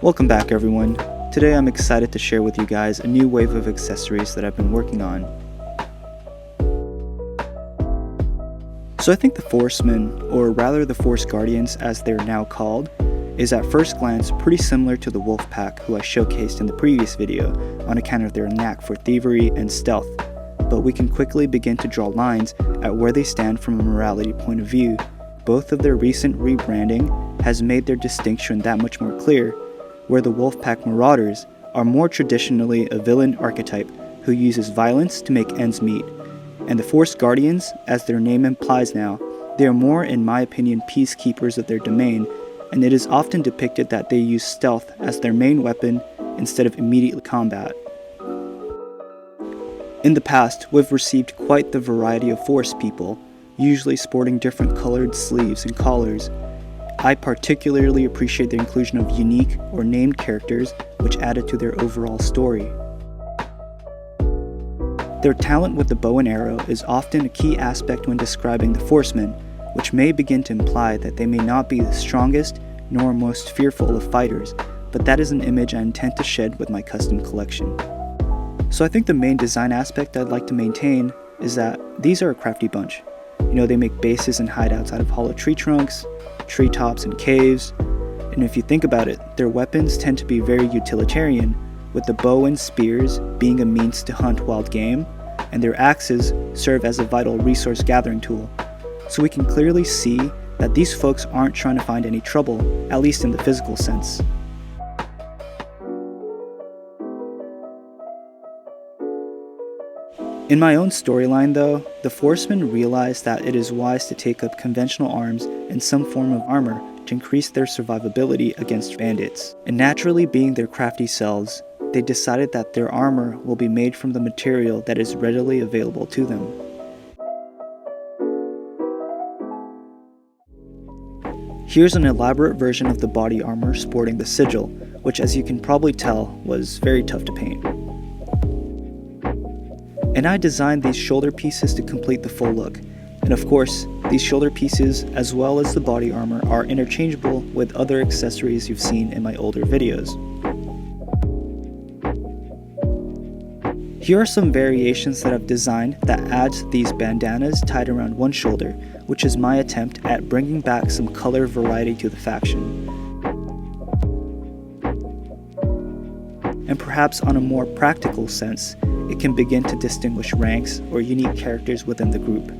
Welcome back everyone. Today I'm excited to share with you guys a new wave of accessories that I've been working on. So I think the Forestmen, or rather the Forest Guardians as they're now called, is at first glance pretty similar to the wolf pack who I showcased in the previous video on account of their knack for thievery and stealth, but we can quickly begin to draw lines at where they stand from a morality point of view. Both of their recent rebranding has made their distinction that much more clear, where the Wolfpack Marauders are more traditionally a villain archetype who uses violence to make ends meet, and the Forest Guardians, as their name implies now, they are more, in my opinion, peacekeepers of their domain, and it is often depicted that they use stealth as their main weapon instead of immediate combat. In the past, we've received quite the variety of forest people, usually sporting different colored sleeves and collars. I particularly appreciate the inclusion of unique or named characters which added to their overall story. Their talent with the bow and arrow is often a key aspect when describing the Forestmen, which may begin to imply that they may not be the strongest nor most fearful of fighters, but that is an image I intend to shed with my custom collection. So I think the main design aspect I'd like to maintain is that these are a crafty bunch. They make bases and hideouts out of hollow tree trunks, treetops and caves, and if you think about it, their weapons tend to be very utilitarian, with the bow and spears being a means to hunt wild game, and their axes serve as a vital resource gathering tool. So we can clearly see that these folks aren't trying to find any trouble, at least in the physical sense. In my own storyline though, the Forestmen realize that it is wise to take up conventional arms and some form of armor to increase their survivability against bandits. And naturally being their crafty selves, they decided that their armor will be made from the material that is readily available to them. Here's an elaborate version of the body armor sporting the sigil, which as you can probably tell was very tough to paint. And I designed these shoulder pieces to complete the full look. And of course, these shoulder pieces as well as the body armor are interchangeable with other accessories you've seen in my older videos. Here are some variations that I've designed that adds these bandanas tied around one shoulder, which is my attempt at bringing back some color variety to the faction. And perhaps on a more practical sense, it can begin to distinguish ranks or unique characters within the group.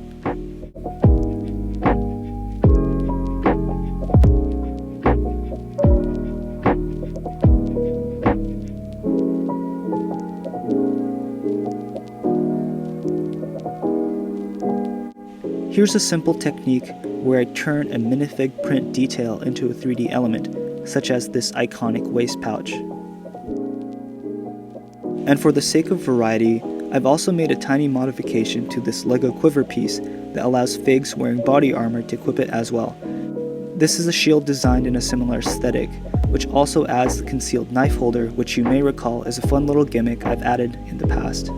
Here's a simple technique where I turn a minifig print detail into a 3D element, such as this iconic waist pouch. And for the sake of variety, I've also made a tiny modification to this Lego quiver piece that allows Figs wearing body armor to equip it as well. This is a shield designed in a similar aesthetic, which also adds the concealed knife holder, which you may recall is a fun little gimmick I've added in the past.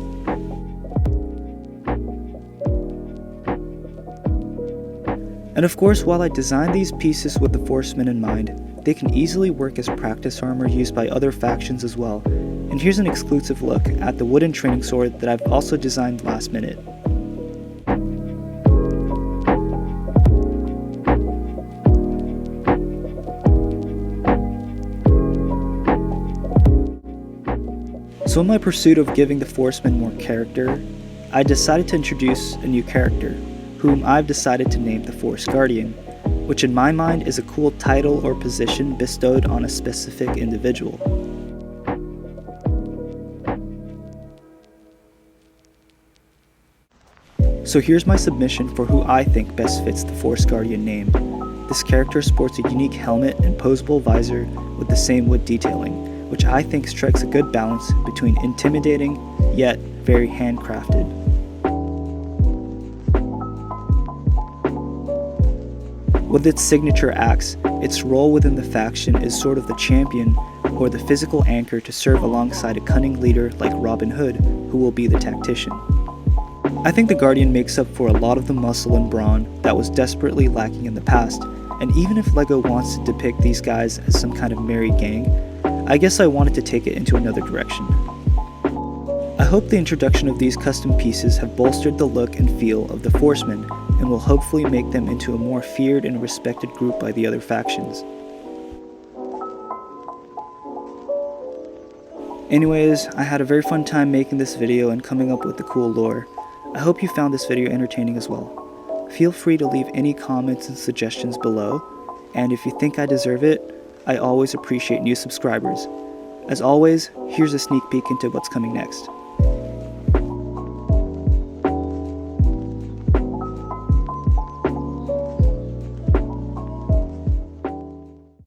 And of course, while I designed these pieces with the Forestmen in mind, they can easily work as practice armor used by other factions as well. And here's an exclusive look at the wooden training sword that I've also designed last minute. So in my pursuit of giving the Forestmen more character, I decided to introduce a new character, whom I've decided to name the Forest Guardian, which in my mind is a cool title or position bestowed on a specific individual. So here's my submission for who I think best fits the Forest Guardian name. This character sports a unique helmet and posable visor with the same wood detailing, which I think strikes a good balance between intimidating yet very handcrafted. With its signature axe, its role within the faction is sort of the champion or the physical anchor to serve alongside a cunning leader like Robin Hood, who will be the tactician. I think the Guardian makes up for a lot of the muscle and brawn that was desperately lacking in the past, and even if LEGO wants to depict these guys as some kind of merry gang, I guess I wanted to take it into another direction. I hope the introduction of these custom pieces have bolstered the look and feel of the Forestmen and will hopefully make them into a more feared and respected group by the other factions. Anyways, I had a very fun time making this video and coming up with the cool lore. I hope you found this video entertaining as well. Feel free to leave any comments and suggestions below, and if you think I deserve it, I always appreciate new subscribers. As always, here's a sneak peek into what's coming next.